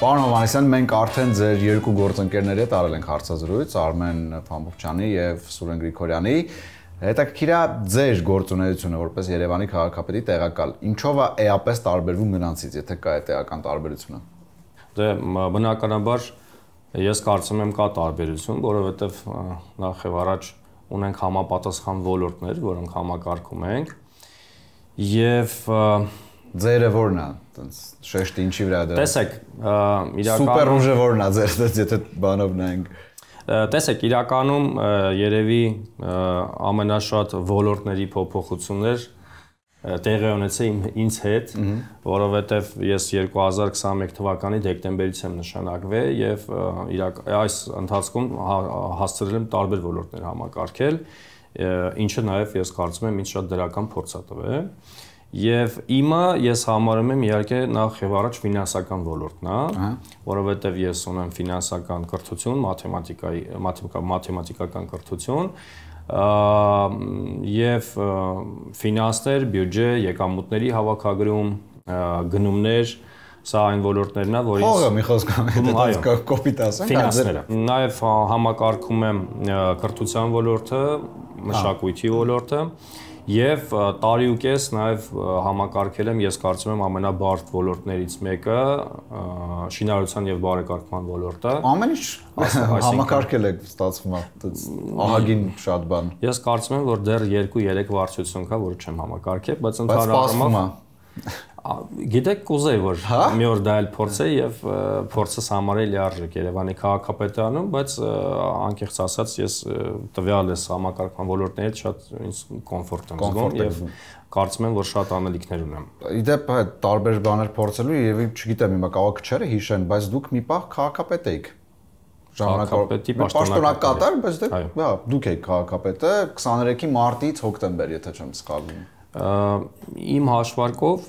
Պարոն Հովհաննիսյան, մենք արդեն ձեր երկու գործընկերների հետ արել ենք հարցազրույց, Արմեն Փամփուխչյանի եւ Սուրեն Գրիգորյանի։ Հետաքրքիր է ձեր գործունեությունը որպես Երևանի քաղաքապետի տեղակալ։ Ինչով է էապես տարբերվում նրանցից, եթե կա այդ տեղական տարբերությունը։ Դե բնականաբար ես կարծում եմ կա տարբերություն, որովհետեւ նախ եւ առաջ ունենք համապատասխան ոլորտներ, որոնք համակարգում ենք եւ Ձերը որն է, այտենց շեշտը ինչի վրա է դրած։ Տեսեք, իրականում Սուպեր ուժը որն է ձեր, եթե բանով նայենք։ Տեսեք, իրականում երևի ամենաշատ ոլորտների փոփոխություններ տեղի ունեցել ինձ հետ, որովհետև ես 2021 թվականի դեկտեմբերից եմ նշանակվել եւ այս ընթացքում հասցրել եմ տարբեր ոլորտներ համակարգել, ինչը նաեւ ես կարծում եմ ինձ շատ դրական փորձ է տվել։ Եվ իմը ես համարում եմ իհարկե նախ եւ առաջ ֆինանսական ոլորտն է, որովհետեւ ես ունեմ ֆինանսական կրթություն, մաթեմատիկական կրթություն, եւ ֆինանսներ, բյուջե, եկամուտների հավաքագրում, գնումներ, սա այն ոլորտներն է, որից Հողը մի խոսքով կոպիտ ասենք, ֆինանսները։ Նաեւ համակարգում եմ կրթության ոլորտը, մշակույթի ոլորտը Եվ տարի ու կես նաև համակարգել եմ, ես կարծում եմ ամենաբարդ ոլորտներից մեկը շինարարության եւ բարեկարգման ոլորտը։ Ամեն ինչ համակարգել եք, ստացվում է, ահագին շատ բան։ Ես կարծում եմ, որ դեռ 2-3 վարչություն կա, որը չեմ համակարգել, բայց ընդհանրապես Գիտեք կուզեի, որ մի օր դա էլ փորձեի եւ փորձս համարել արժեք Երևանի քաղաքապետարանում, բայց անկեղծ ասած ես տվյալ ես համակարգման ոլորտներից շատ ինձ կոմֆորտ եմ զգում եւ կարծում եմ, որ շատ անելիքներ ունեմ։ Իդեպ տարբեր բաներ փորձելու եւ չգիտեմ հիմա կարող քչերը հիշեն, բայց դուք մի պահ քաղաքապետ եք։ Ժամանակապետի պաշտոնակատար, բայց դե դուք եք քաղաքապետը 23-ի մարտից հոկտեմբեր, եթե չեմ սխալվում։ Իմ հաշվարկով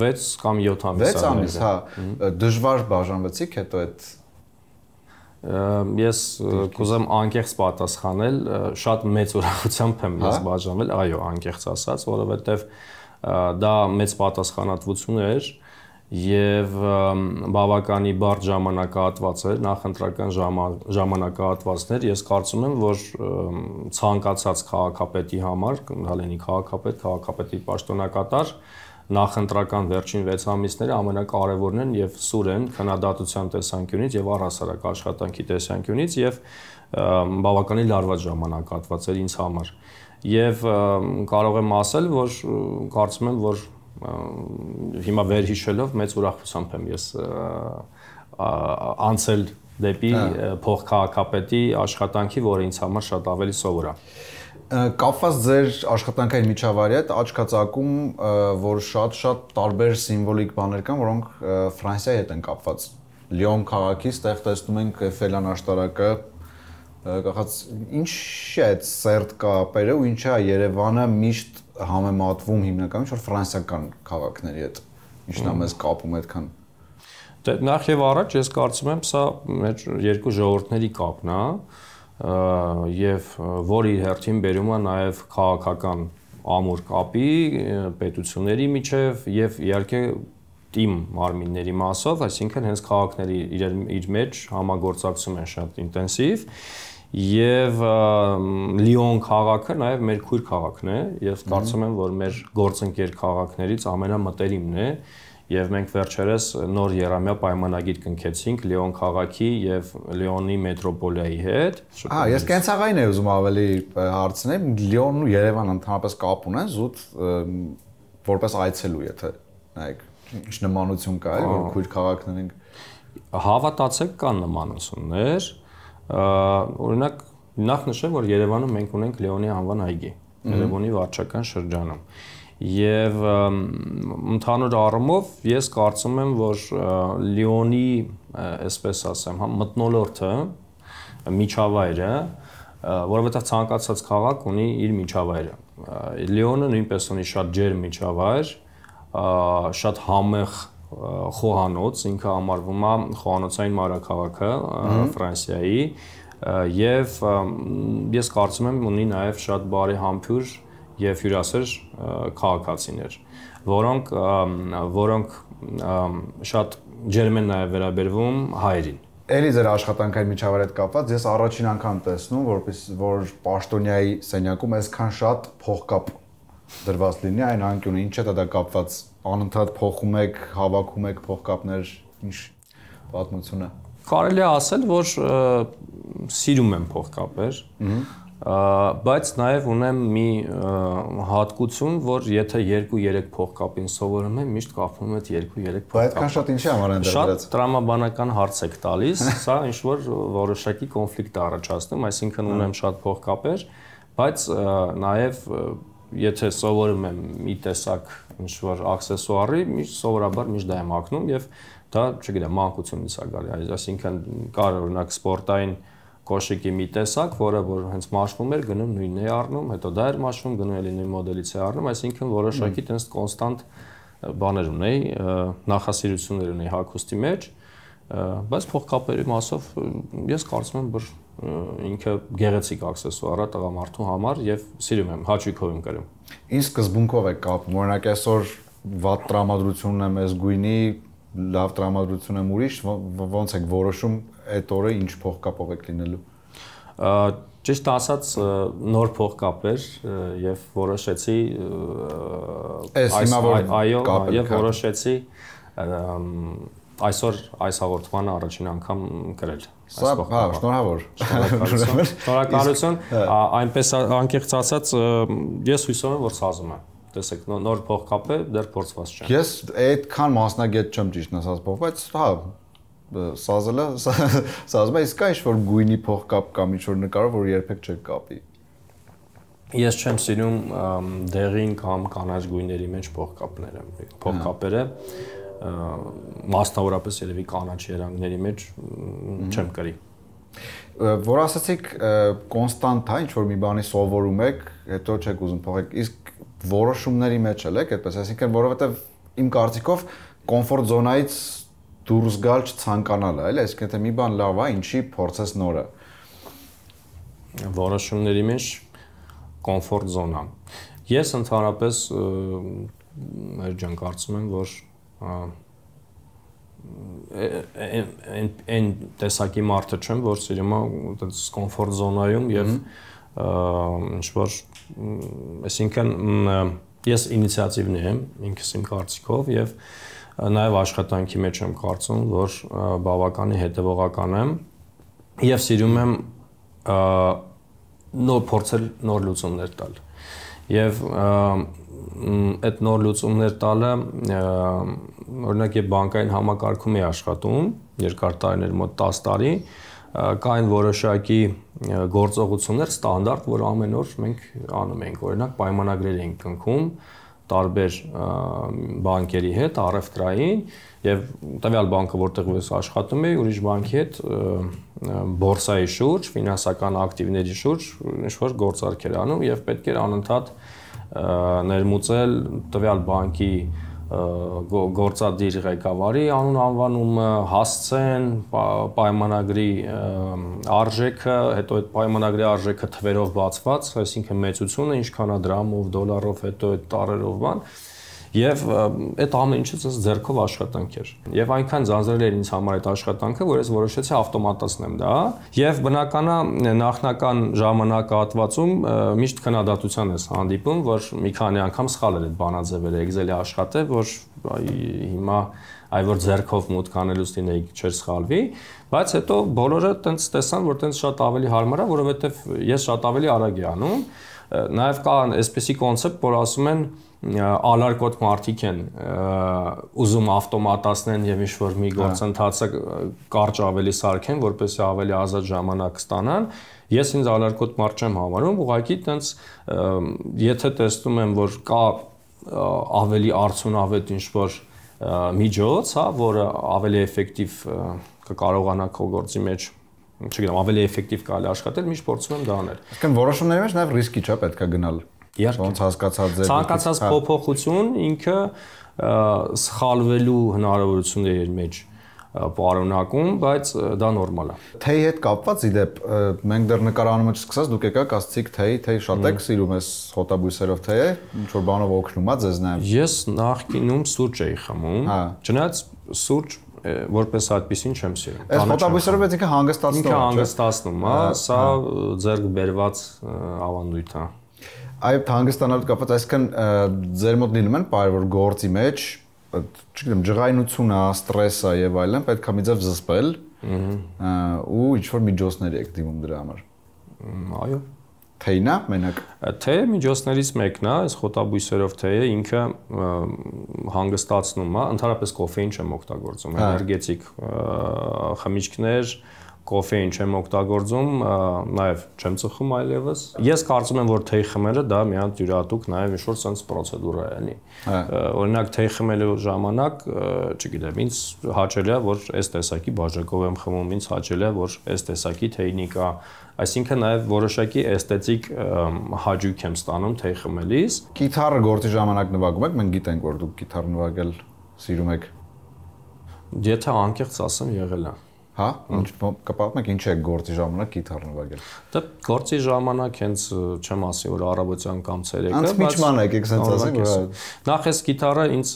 6 կամ 7 ամիս 6 ամիս, հա, դժվար բաժանվեցիք հետո այդ ես կուզեմ անկեղծ պատասխանել, շատ մեծ ուրախությամբ եմ ես բաժանվել, այո, անկեղծ ասած, որովհետև դա մեծ պատասխանատվություն էր եւ բավականի բարդ ժամանակահատված էր, նախընտրական ժամանակահատվածներ, ես կարծում եմ, որ ցանկացած քաղաքապետի համար, հալենի քաղաքապետ, քաղաքապետի պաշտոնակատար, նախընտրական վերջին 6 ամիսները ամենակարևորն են եւ սուր են քննադատության տեսանկյունից եւ առհասարակ աշխատանքի տեսանկյունից եւ բավականին լարված ժամանակահատված էր ինձ համար։ Եվ կարող եմ ասել, որ կարծում եմ, որ հիմա վերհիշելով մեծ ուրախությամբ եմ ես անցել դեպի փոխքաղաքապետի աշխատանքի, որը ինձ համար շատ ավելի սովոր է։ Կապված ձեր աշխատանքային միջավայրի հետ աչք ծակում, որ շատ տարբեր սիմվոլիկ բաներ կան, որոնք Ֆրանսիայի հետ են կապված։ Լիոն քաղաքից տեղ տեսնում ենք Էֆելյան աշտարակը, կախած ինչ է այդ սերտ կապերը ու ինչ է Երևանը միշտ համեմատվում հիմնականում որ ֆրանսիական քաղաքների հետ։ Ինչն է մեզ կապում այդքան։ Դե նախ եւ առաջ ես կարծում եմ սա մեր երկու ժողովուրդների կապն է եւ որ իր հերթին բերում է նաեւ քաղաքական ամուր կապի պետությունների միջև եւ իհարկե թիմ մարմինների մասով, այսինքն հենց քաղաքների իր մեջ համագործակցում են շատ ինտենսիվ Եվ Լիոն քաղաքը նաև մեր քույր քաղաքն է եւ կարծում եմ որ մեր գործընկեր քաղաքներից ամենամտերիմն է եւ մենք վերջերս նոր երամյա պայմանագիր կնքեցինք Լիոն քաղաքի եւ Լիոնի մետրոպոլիայի հետ։ Ես կենցաղային եմ ուզում ավելի հարցնել Լիոնն ու Երևանը ընդհանրապես կապ ունեն զուտ որպես այցելու եթե նայեք ինչ նմանություն կա այլ որ քույր քաղաքներ ենք Հավատացեք կան նմանություններ Օրինակ նախ նշեմ որ Երևանում մենք ունենք Լեոնի անվան այգի Երևանի վարչական շրջանում եւ ընդհանուր առումով ես կարծում եմ որ Լեոնի այսպես ասեմ հա մթնոլորտը միջավայրը որովհետեւ ցանկացած քաղաք ունի իր միջավայրը Լեոնը նույնպես ունի շատ ջերմ միջավայր շատ համեղ խոհանոց, ինքը համարվում է խոհանոցային մայրաքաղաքը Ֆրանսիայի եւ ես կարծում եմ ունի նաեւ շատ բարեհամբույր եւ հյուրասեր քաղաքացիներ, որոնք շատ ջերմ են նաև վերաբերվում հայերին։ Էլի ձեր աշխատանքային միջավայրի հետ կապված ես առաջին անգամ տեսնում, որ պաշտոնյայի սենյակում այսքան շատ փողկապ դրված լինի այն անկյունը, ինչ է դա կապված, անընդհատ փոխում եք, հավաքում եք փողկապներ, ինչ պատմություն է։ Կարելի է ասել, որ սիրում եմ փողկապեր, բայց նաև ունեմ մի հատկություն, որ եթե 2-3 փողկապին սովորում եմ, միշտ կապվում եմ այդ 2-3 փողկապը։ Բայց այդքան շատ ինչի համար են դրված։ Շատ տրամաբանական հարց եք տալիս, սա ինչ-որ որոշակի կոնֆլիկտ է առաջացնում, այսինքն ունեմ շատ փողկապեր, բայց նաև եթե սովորում եմ մի տեսակ ինչ-որ աքսեսուարի, սովորաբար միշտ դա եմ հագնում եւ դա, չգիտեմ, մանկությունից է գալի, այսինքն կար օրինակ սպորտային կոշիկի մի տեսակ, որը որ հենց մաշվում էր, գնում նույնն է առնում, հետո դա էր մաշվում, գնում էլի նույն մոդելից է առնում, այսինքն որոշակի տենց կոնստանտ բաներ ունեի, նախասիրություններ ունեի հագուստի մեջ, բայց փողկապերի մասով ես կարծում եմ, որ ինքը գեղեցիկ աքսեսուար է տղամարդու համար եւ սիրում եմ, հաճույքով եմ կրում։ Ինչ սկզբունքով եք կապում, օրինակ այսօր վատ տրամադրություն ունեմ այս գույնի, լավ տրամադրություն եմ ուրիշ, ոնց եք որոշում այդ օրը ինչ փողկապով եք լինելու։ Ճիշտ ասած նոր փողկապ էր եւ որոշեցի այո եւ որոշեցի այսօր այս հաղորդմանը առաջին անգամ կրել։ Սա շնորհավոր։ Շնորհակալություն, այնպես անկեղծ ասած ես հույսով եմ, որ սազում եմ։ Տեսեք, նոր փողկապ է, դեռ փորձված չեմ։ Ես այդքան մասնագետ չեմ ճիշտ ասած փող, բայց հա սազելը սազում է, իսկ ինչ որ գույնի փողկապ կամ ինչ որ նկարով, որ երբեք չեք կապի։ Ես չեմ սիրում դեղին կամ կանաչ գույների մեջ փողկապերը, մասնավորապես երևի կանաչ երանգների մեջ չեմ կրի։ Որ ասացիք կոնստանտ է, ինչ որ մի բանի սովորում եք, հետո չեք ուզում փոխեք, իսկ որոշումների մեջ եք այդպես, այսինքն որովհետև իմ կարծիքով կոմֆորտ զոնայից դուրս գալ չցանկանալ է, այսինքն թե մի բան լավ է, ինչի փորձես նորը։ Որոշումների մեջ կոմֆորտ զոնա։ Ես ընդհանրապես ջան կարծում եմ, որ այն տեսակի մարդը չեմ, որ սիրում է այդպես կոմֆորտ զոնայում եւ ինչ որ այսինքն ես ինիցիատիվն եմ ինքս իմ կարծիքով եւ նաեւ աշխատանքի մեջ եմ կարծում, որ բավականին հետեւողական եմ եւ սիրում եմ նոր փորձել նոր լուծումներ տալ։ Եվ այդ նոր լուծումներ տալը օրինակ երբ բանկային համակարգում էի աշխատում երկար տարիներ, մոտ 10 տարի, կային որոշակի գործողություններ ստանդարտ, որ ամեն օր մենք անում ենք, օրինակ պայմանագրեր ենք կնքում տարբեր բանկերի հետ, առևտրային եւ տվյալ բանկը որտեղ ես աշխատում էի, ուրիշ բանկի հետ բորսայի շուրջ, ֆինանսական ակտիվների շուրջ ինչ-որ գործարքեր անում եւ պետք էր անընդհատ ներմուծել տվյալ բանկի գործադիր ղեկավարի անուն անվանումը, հասցեն, պայմանագրի արժեքը, հետո այդ պայմանագրի արժեքը թվերով բացված, այսինքն մեծությունը ինչքան է դրամով, դոլարով, հետո այդ տարերով բան, եւ այդ ամեն ինչը ձեռքով աշխատանք էր։ Եվ այնքան ձանձրել էր ինձ համար այդ աշխատանքը, որ ես որոշեցի ավտոմատացնեմ դա, եւ բնականա նախնական ժամանակահատվածում միշտ քննադատության ես հանդիպում, որ մի քանի անգամ սխալ էր այդ բանաձևերը Excel-ի աշխատել, որ հիմա այ որ ձեռքով մուտք անելուց լինեի չէր սխալվի, բայց հետո բոլորը տենց տեսան, որ տենց շատ ավելի հարմար է, որովհետեւ ես շատ ավելի արագ եմ անում։ Նաեւ կա այսպիսի կոնցեպտ, որ ասում են ալարկոտ մարդիկ են ուզում ավտոմատացնեն եւ ինչ-որ մի գործընթացը կարճ ավելի սարքեն, որպեսզի ավելի ազատ ժամանակ ստանան։ Ես ինձ ալարկոտ մարդ չեմ համարում, ուղղակի տենց եթե տեսնում եմ, որ կա ավելի արդյունավետ ինչ-որ միջոց, հա, որը ավելի էֆեկտիվ կկարողանա քո գործի մեջ, չգիտեմ, ավելի էֆեկտիվ կարելի աշխատել, միշտ փորձում եմ դա անել։ Այսինքն որոշումների մեջ նաև ռիսկի չէ պետք է գնալ։ Ոնց հասկացած ձեր ցանկացած փոփոխություն ինքը սխալվելու հնարավորությունների մեջ պարունակում, բայց դա նորմալ է։ Թեյի հետ կապված իդեպ մենք դեռ նկարահանումը չսկսած դուք եկաք ասացիք թեյ շատ եք սիրում ես հոտաբույսերով թեյը, ինչ որ բանով օգնում է ձեզ նաև։ Ես նախկինում սուրճ էի խմում, չնայած սուրճ որպես այդպեսին չեմ սիրում։ Այս խոտաբույսերը պետք է հանգստացնում։ Ինքը հանգստացնում է, սա ձեռք բերված ավանդույթ է։ Այո, հանգստանալու կապված, այսինքն ձեր մոտ լինում են բարի որ գործի մեջ, չգիտեմ, ջղայնությունը, ստրեսը եւ այլն, պետք է մի ձև զսպել։ Ու ինչ որ միջոցներ եք դիմում դրա համար։ Այո։ Թեյնա մենակ։ Թեյը միջոցներից մեկն է, այս խոտաբույսերով թեյը ինքը հանգստացնում է, ընդհանրապես կոֆեին չեմ օգտագործում, էներգետիկ խմիչքներ, կոֆեին չեմ օգտագործում, նաև չեմ ծխում այլևս։ Ես կարծում եմ, որ թեյ խմելը դա մի հատ յուրահատուկ նաև ինչ-որ sense պրոցեդուրա է, էլի։ Օրինակ թեյ խմելու ժամանակ, չգիտեմ, ինձ հաճելի է, որ այս տեսակի բաժակով եմ խմում, ինձ հաճելի է, որ այս տեսակի թեյնիկ է, այսինքն նաև որոշակի էսթետիկ հաճույք եմ ստանում թեյ խմելիս։ Գիտարը գործի ժամանակ նվագում եք, մենք գիտենք, որ դուք գիտար նվագել սիրում եք։ Եթե անկեղծ ասեմ, եղել է։ Հա, ինչ կապակում եք ինչ է գործի ժամանակ գիտար նվագել։ Դե գործի ժամանակ հենց չեմ ասի որ առավոտյան կամ ցերեկը, Անցմիջման եք sense ասեք, որ նախ էս գիտարը ինձ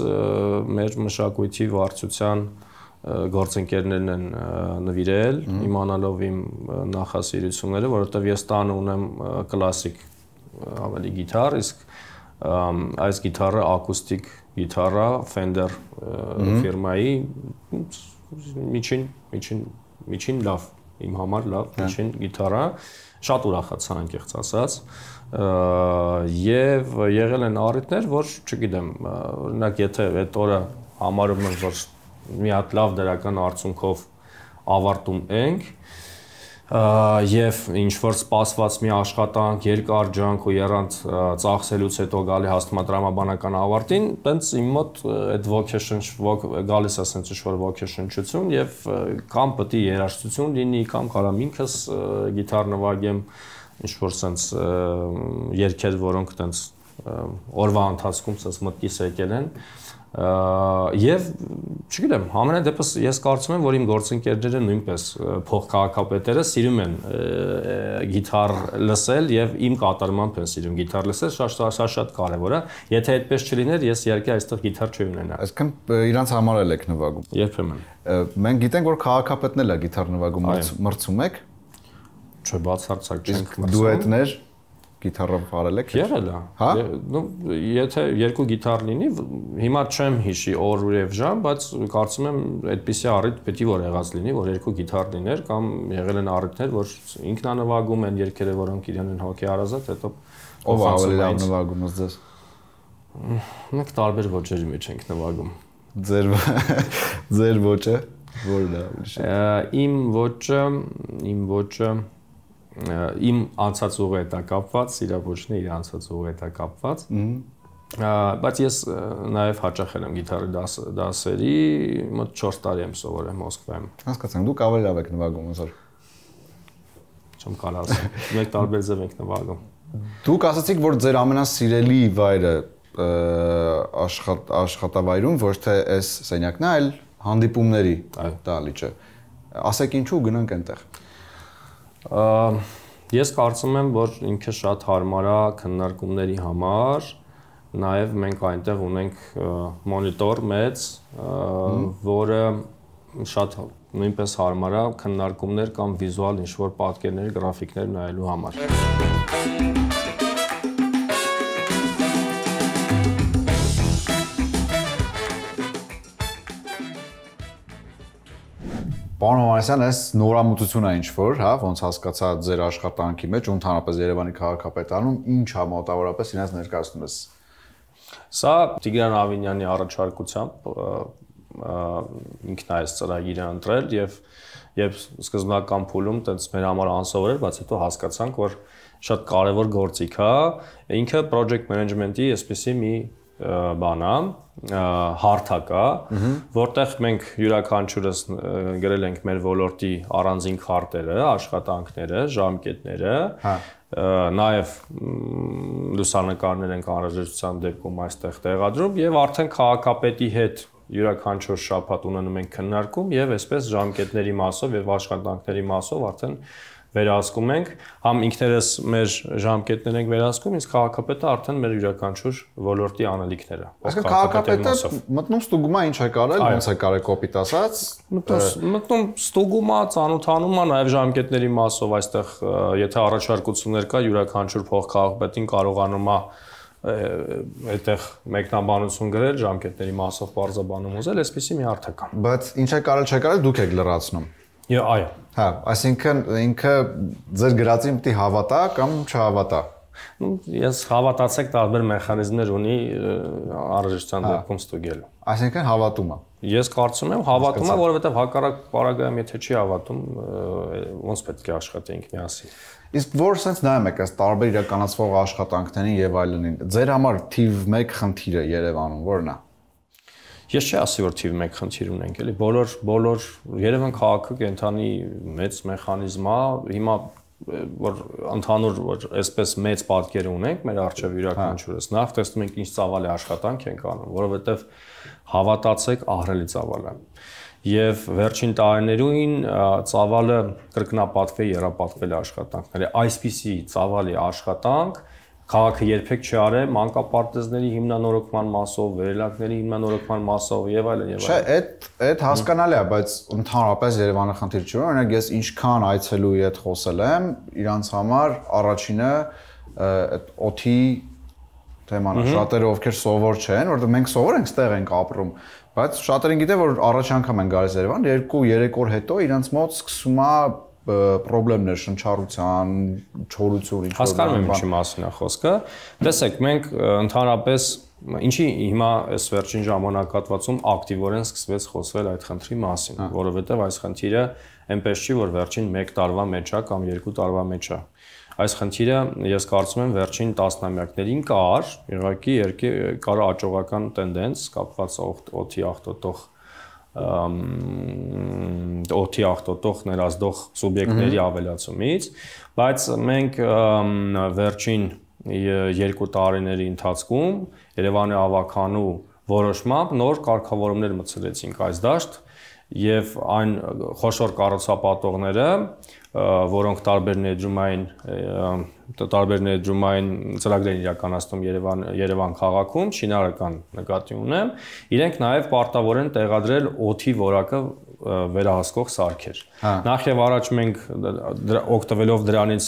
մեր մշակույթի վարչության գործընկերներն են նվիրել, իմանալով իմ նախասիրությունները, որովհետև ես տանը ունեմ կլասիկ ավելի գիտար, իսկ այս գիտարը ակուստիկ գիտար է Fender ֆիրմայի միջին լավ, իմ համար լավ, միջին գիտար է, շատ ուրախացա անկեղծ ասած, եւ եղել են առիթներ, որ չգիտեմ, օրինակ եթե այդ օրը համարում եմ, որ մի հատ լավ դրական արդյունքով ավարտում ենք եւ ինչ որ սպասված մի աշխատանք, երկար ջանք ու երանգ ծախսելուց հետո գալի հաստատմատրամաբանական ավարտին, տենց իմ մոտ այդ գալիս է sense ինչ-որ ոգեշնչություն եւ կամ պետք է երաժշտություն լինի, կամ կարամ ինքս գիտար նվագեմ, ինչ որ sense երգեր, որոնք տենց օրվա ընթացքում sense մտքիս եկել են Եվ չգիտեմ, համենայն դեպս ես կարծում եմ, որ իմ գործընկերները նույնպես փոխքաղաքապետերը սիրում են գիտար լսել եւ իմ կատարմամբ են սիրում գիտար լսել, սա շատ կարեւոր է։ Եթե այդպես չլիներ, ես իհարկե այստեղ գիտար չի ունենա։ Այսինքն իրանց համար էլ եք նվագում։ Երբեմն։ Մենք գիտենք, որ քաղաքապետն էլ է գիտար նվագում, մրցում եք։ Չէ, բացարձակ չենք մրցում։ Դուետներ գիտարով արել եք։ Եղել է։ Հա։ Եթե երկու գիտար լինի, հիմա չեմ հիշի օր եւ ժամ, բայց կարծում եմ այդպիսի առիթ պետք է որ եղած լինի, որ երկու գիտար լիներ կամ եղել են առիթներ, որ ինքնանվագում են երգերը, որոնք իրեն են հոգի հարազատ, հետո ով ավելի լավ նվագում ըստ ձեզ։ Մենք տարբեր ոճերի մեջ ենք նվագում։ Ձեր ոճը որն է։ Իմ ոճը իմ անցած ուղը հետ է կապված, իր ոճն է իր անցած ուղը հետ է կապված։ Բայց ես նաև հաճախել եմ գիտարի դասերի, մոտ 4 տարի եմ սովորել Մոսկվայում։ Հասկացանք, դուք ավելի լավ եք նվագում ոնց որ։ Չեմ կարող ասել։ Մենք տարբեր ձև ենք նվագում։ Դուք ասացիք, որ ձեր ամենասիրելի վայրը աշխատավայրում ոչ թե այս սենյակն է, այլ հանդիպումների դահլիճը։ Ասեք ինչու գնանք այնտեղ։ Ես կարծում եմ, որ ինքը շատ հարմար է քննարկումների համար, նաև մենք այնտեղ ունենք մոնիտոր մեծ, որը շատ նույնպես հարմար է քննարկումներ կամ վիզուալ ինչ-որ պատկերներ, գրաֆիկներ նայելու համար։ Պարոն Հովհաննիսյան, այս նորամուծություն է ինչ-որ, հա, ոնց հասկացա ձեր աշխատանքի մեջ ու ընդհանրապես Երևանի քաղաքապետարանում ինչ է մոտավորապես իրենց ներկայացնում ես։ Սա Տիգրան Ավինյանի առաջարկությամբ ինքն է այս ծրագիրը ընտրել եւ սկզբնական փուլում տենց մեր համար անսովոր էր, բայց հետո հասկացանք, որ շատ կարևոր գործիք է, ինքը project management-ի այսպեսի մի բան է, հարթակա, որտեղ մենք յուրաքանչյուրս գրել ենք մեր ոլորտի առանձին քարտերը, աշխատանքները, ժամկետները, նաև լուսանկարներ ենք անհրաժեշտության դեպքում այստեղ տեղադրում եւ արդեն քաղաքապետի հետ յուրաքանչյուր շաբաթ ունենում ենք քննարկում եւ այսպես ժամկետների մասով եւ աշխատանքների մասով արդեն վերահսկում ենք, համ ինքներս մեր ժամկետներ ենք վերահսկում, իսկ քաղաքապետը արդեն մեր յուրաքանչյուր ոլորտի անելիքները։ Այսինքն քաղաքապետը մտնում ստուգում է ինչ է կարել, ոնց է կարել կոպիտ ասած, մտնում ստուգում է, ծանոթանում է նաև ժամկետների մասով, այստեղ եթե առաջարկություններ կա, յուրաքանչյուր փոխքաղաքապետին կարողանում է այդտեղ մեկնաբանություն գրել, ժամկետների մասով բարձրաբանում ուզել, այսպեսի մի հարթ է կա։ Բայց ինչ է կարել, չէ կարել, դուք եք լրացնում։ Այո։ Հա, այսինքն ինքը ձեր գրածին պիտի հավատա կամ չհավատա։ Ես հավատացեք տարբեր մեխանիզմներ ունի անհրաժեշտության դեպքում ստուգելու։ Այսինքն հավատում է։ Ես կարծում եմ հավատում է, որովհետև հակառակ պարագայում եթե չի հավատում, ոնց պետք է աշխատենք միասին։ Իսկ որ sense նայում եք այս տարբեր իրականացվող աշխատանքներին եւ այլնին, ձեր համար թիվ 1 խնդիրը Երևանում ո՞րն է։ Ես չի ասի որ թիվ 1 խնդիր ունենք, էլի բոլոր Երևան քաղաքը կենթանի մեծ մեխանիզմ է, հիմա որ ընդհանուր որ այսպես մեծ պատկեր ունենք մեր արժեվ յուրաքանչյուրս, նախ տեսնում ենք ինչ ծավալի աշխատանք ենք անում, որովհետև հավատացեք ահռելի ծավալ է։ Եվ վերջին տարիներին ծավալը կրկնապատկվել, եռապատկվել աշխատանքները, այսպիսի ծավալի աշխատանք քաղաքը երբեք չի արել մանկապարտեզների հիմնանորոգման մասով, վերելակների հիմնանորոգման մասով եւ այլն եւ այլն։ Չէ, այդ հասկանալի է, բայց ընդհանրապես Երևանը խնդիր չի, օրինակ ես ինչքան այցելուի հետ խոսել եմ, իրանց համար առաջինը այդ օթի թեման է, շատերը ովքեր սովոր չեն, որովհետեւ մենք սովոր ենք, ստեղ ենք ապրում, բայց շատերին գիտե որ առաջ անգամ են գալիս Երևան, 2-3 օր հետո իրանց մոտ սկսում է պրոբլեմներ շնչառության, չորություն, ինչ-որ հասկանում եմ ինչի մասին է խոսքը։ Տեսեք, մենք ընդհանրապես ինչի հիմա այս վերջին ժամանակահատվածում ակտիվորեն սկսվեց խոսվել այդ խնդրի մասին, որովհետև այս խնդիրը այնպես չի, որ վերջին 1 տարվա մեջ է կամ 2 տարվա մեջ է։ Այս խնդիրը ես կարծում եմ վերջին տասնամյակներին կար, ուղղակի կար աճողական տենդենց կապված օթի աղտոտող ներազդող սուբյեկտների ավելացումից, բայց մենք վերջին 2 տարիների ընթացքում Երևանի ավականու որոշմամբ նոր կարգավորումներ մտցրեցինք այս դաշտ եւ այն խոշոր կառուցապատողները, որոնք տարբեր ներդրումային ծրագրեր իրականացնում Երևան քաղաքում, շինարարական նկատի ունեմ, իրենք նաև պարտավոր են տեղադրել օթի որակը վերահսկող սարքեր։ Նախ եւ առաջ մենք օգտվելով դրանից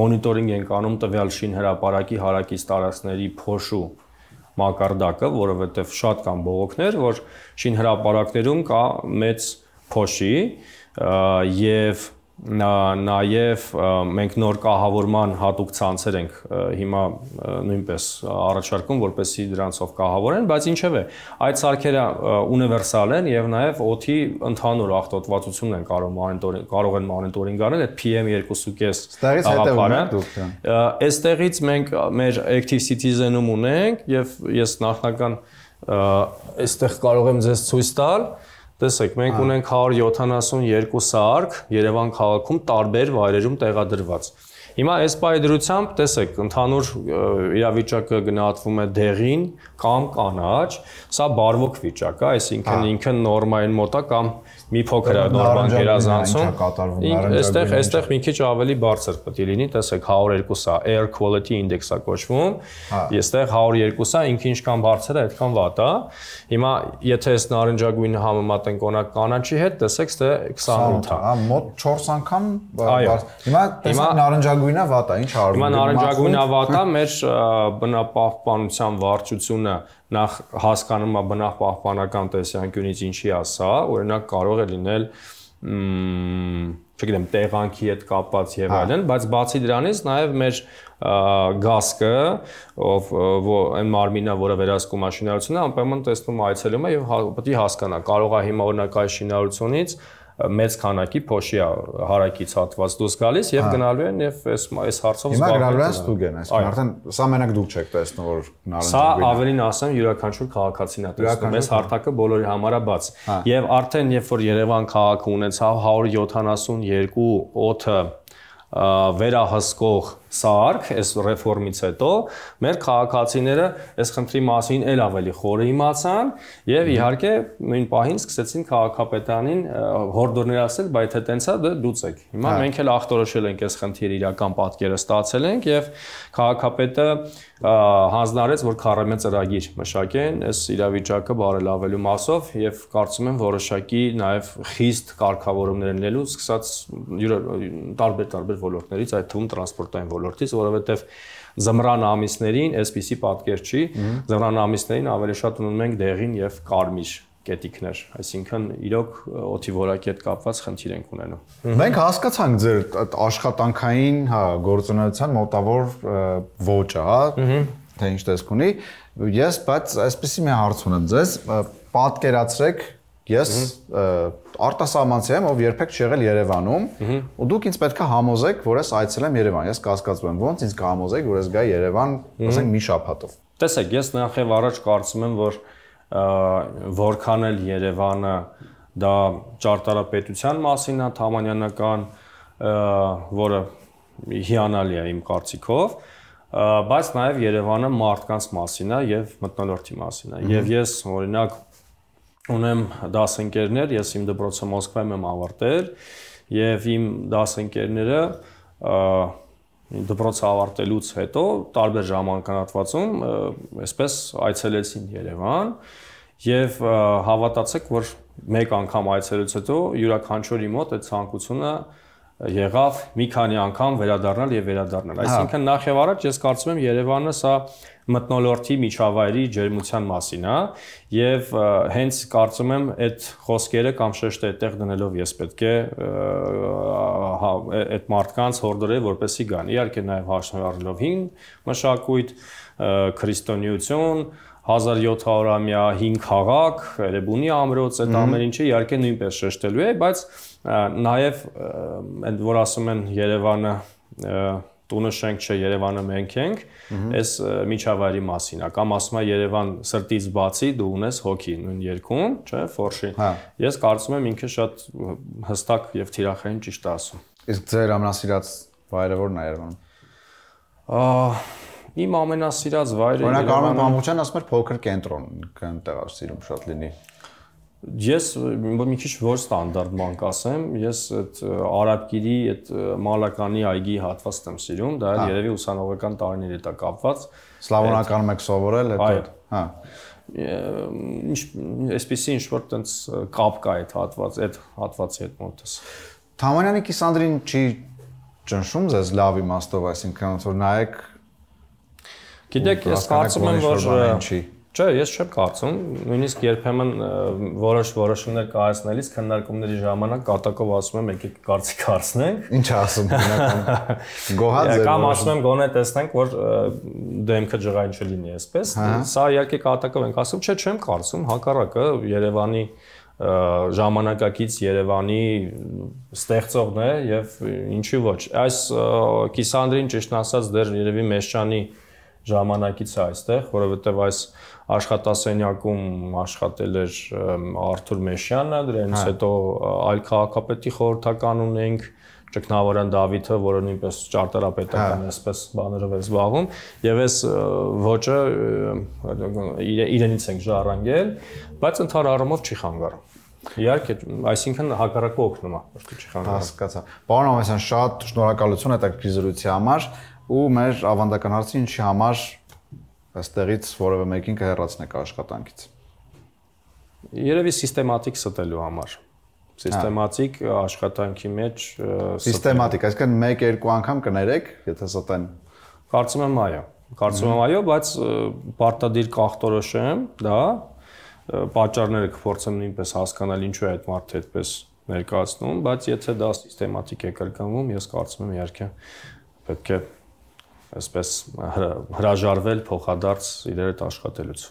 մոնիտորինգ ենք անում տվյալ շինհրապարակի հարակից տարածքների փոշու մակարդակը, որովհետև շատ կան բողոքներ, որ շինհրապարակներում կա մեծ փոշի եւ նաև մենք նոր կահավորման հատուկ ցանցեր ենք հիմա նույնպես առաջարկում, որպեսզի դրանցով կահավորեն, բայց ինչևէ, այդ սարքերը ունիվերսալ են եւ նաև օթի ընդհանուր աղտոտվածությունն են կարող են մոնիտորինգ անել, այդ PM2.5 աղապարը։ Այստեղից մենք մեր Active Citizen-ում ունենք եւ ես նախնական այստեղ կարող եմ ձեզ ցույց տալ։ Տեսեք, մենք ունենք 172 սարք Երևան քաղաքում տարբեր վայրերում տեղադրված։ Հիմա այս պայդրությամբ, տեսեք, ընդհանուր իրավիճակը գնահատվում է դեղին կամ կանաչ, սա բարվոք վիճակ է, այսինքն ինքը նորմային մոտ է կամ մի փոքր է նորմալ գերազանցում։ Այստեղ մի քիչ ավելի բարձր պետք է լինի, տեսեք 102-ը air quality index-ը կոչվում, այստեղ 102-ը ինքը ինչքան բարձր է, այդքան վատ է։ Հիմա եթե այս նարնջագույնը համեմատենք օրինակ կանաչի հետ, տեսեք, ստե 28 է։ Մոտ 4 անգամ բարձր։ Հիմա տեսեք նարնջագույնը վատ է, ինչ արվում։ Հիմա նարնջագույնը վատ է, մեր բնապահպանության վարչությունը նախ հասկանում է բնապահպանական տեսանկյունից ինչի է սա, օրինակ կարող է լինել չգիտեմ տեղանքի հետ կապված եւ այլն, բայց բացի դրանից նաեւ մեր գասկը, այն մարմինը, որը վերահսկում է շինարարությունը, անպայման տեսնում այցելում է եւ պետք է հասկանա, կարող է հիմա օրինակ այս շինարարությունից մեծ քանակի փոշի հարակից հատված դուրս գալիս եւ գնալու են եւ այս հարցով զբաղվել։ Հիմա գնալու են ստուգեն, այսինքն արդեն սա մենակ դուք չեք տեսնում, որ նարնջագույնը։ Սա ավելին ասեմ, յուրաքանչյուր քաղաքացին է տեսնում, այս հարթակը բոլորի համար է բաց։ Եվ արդեն երբ որ Երևան քաղաքը ունեցավ 172 օդը վերահսկող սարք, այս ռեֆորմից հետո մեր քաղաքացիները այս խնդրի մասին ել ավելի խորը իմացան եւ իհարկե նույն պահին սկսեցին քաղաքապետանին հորդորներ ասել, բայց թե տենցա դե դուծեք։ Հիմա մենք էլ ախտորոշել ենք այս խնդիրի իրական պատկերը ստացել ենք եւ քաղաքապետը հանձնարարեց, որ քառամյա ծրագիր մշակեն այս իրավիճակը բարելավելու մասով եւ կարծում եմ որոշակի նաեւ խիստ կարգավորումներ լինելու սկսած տարբեր ոլորտներից, այդ թվում տրանսպորտային ոլորտից, որովհետեւ զմռան ամիսներին այսպիսի պատկեր չի, զմռան ամիսներին ավելի շատ ունում ենք դեղին եւ կարմիր կետիկներ, այսինքն իրոք օդի որակի հետ կապված խնդիր ենք ունենում։ Մենք հասկացանք ձեր աշխատանքային, գործունեության մոտավոր ոճը, թե ինչ տեսք ունի։ Ես բայց այսպեսի մի հարց ունեմ ձեզ, պատկերացրեք, ես արտասահմանցի եմ, ով երբեք չի եղել Երևանում, ու դուք ինձ պետք է համոզեք, որ ես այցելեմ Երևան։ Ես կասկածում եմ, ոնց ինձ կհամոզեք, որ ես գա Երևան, ասենք մի շաբաթով։ Տեսեք, ես նախ առաջ կարծում եմ, որ որքան էլ Երևանը դա ճարտարապետության մասին է թամանյանական, որը հիանալի է իմ կարծիքով, բայց նաև Երևանը մարդկանց մասին է եւ մթնոլորտի մասին է։ Եվ ես օրինակ ունեմ դասընկերներ, ես իմ դպրոցը Մոսկվայում եմ ավարտել եւ իմ դասընկերները դպրոցը ավարտելուց հետո տարբեր ժամանակահատվածում այսպես այցելեցին Երևան եւ հավատացեք, որ մեկ անգամ այցելուց հետո յուրաքանչյուրի մոտ այդ ցանկությունը եղավ մի քանի անգամ վերադառնալ եւ վերադառնալ։ Այսինքն նախ եւ առաջ ես կարծում եմ Երևանը սա մթնոլորտի միջավայրի ջերմության մասին է եւ հենց կարծում եմ այդ խոսքերը կամ շեշտը այդտեղ դնելով ես պետք է այդ մարդկանց հորդորել որպեսի գան։ Իհարկե նաեւ հաշվի առնելով հին մշակույթ, քրիստոնեություն, 1700-ամյա հին քաղաք, Էրեբունի ամրոց, այդ ամեն ինչը իհարկե նույնպես շեշտելու է, բայց նաեւ այդ որ ասում են Երևանը տունը շենք չէ, Երևանը մենք ենք, այս միջավայրի մասին է, կամ ասում է Երևան սրտից բացի դու ունես հոգի, նույն երկում, չէ, Ֆորշի։ Ես կարծում եմ ինքը շատ հստակ եւ թիրախային ճիշտ է ասում։ Իսկ ձեր ամենասիրած վայրը ո՞րն է Երևանում։ Իմ ամենասիրած վայրը Օրինակ Արմեն Մամուկյանը ասում էր փոքր կենտրոն, այնտեղ սիրում շատ լինի։ Ես մի քիչ ոչ ստանդարտ բան կասեմ, ես այդ Արաբկիրի այդ Մալականի այգի հատվածն եմ սիրում, դա երևի ուսանողական տարիների հետ է կապված։ Սլավոնականում եք սովորել, հետո, հա։ Այսպեսի ինչ-որ տենց կապ կա այդ հատվածի հետ մոտս։ Թամանյանի Կիսանդրին չի ճնշում ձեզ լավ իմաստով, այսինքն որ նայեք։ Գիտեք, ես կարծում եմ, որ Չէ, ես չեմ կարծում, նույնիսկ երբեմն որոշումներ կայացնելիս քննարկումների ժամանակ կատակով ասում եմ, եկեք կարծիք հարցնենք։ Ինչ ասում բնական։ Գոհաձ է։ Կամ ասում եմ, գոնե տեսնենք, որ դեմքը ջղային չլինի այսպես։ Սա իհարկե կատակով ենք ասում, չէ, չեմ կարծում, հակառակը Երևանի ժամանակակից Երևանի ստեղծողն է եւ ինչի ոչ։ Այս Կիսանդրին ճիշտ ասած դեռ երևի Մեշչանի ժամանակից է այստեղ, որովհետև այս աշխատասենյակում աշխատել էր Արթուր Մեշյանը, դրանից հետո այլ քաղաքապետի խորհրդական ունենք, Ճգնավորյան Դավիթը, որը նույնպես ճարտարապետական այսպես բաներով է զբաղվում, եւ այս ոճը իրենից ենք ժառանգել, բայց ընդհանրապես չի խանգարում։ Իհարկե, այսինքն հակառակը օգնում է, ոչ թե չի խանգարում։ Հասկացա։ Պարոն Ավանեսյան, շատ շնորհակալություն հետաքրքիր զրույցի համար ու մեր ավանդական հարցը ինչի համար այստեղից որևէ մեկին կհեռացնեք աշխատանքից։ Երևի սիստեմատիկ ստելու համար։ Սիստեմատիկ աշխատանքի մեջ սիստեմատիկ, այսինքն 1-2 անգամ կներեք, եթե ստեն։ Կարծում եմ այո։ Կարծում եմ այո, բայց պարտադիր կախտորոշեմ, դա պատճառները կփորձեմ նույնպես հասկանալ ինչու է այդ մարդը այդպես ներկայացնում, բայց եթե դա սիստեմատիկ է կրկնվում, ես կարծում եմ իհարկե պետք է այսպես հրաժարվել փոխադարձ իրար հետ աշխատելուց։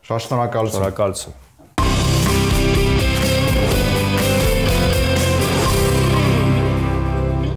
Շատ շնորհակալություն։ Շնորհակալություն։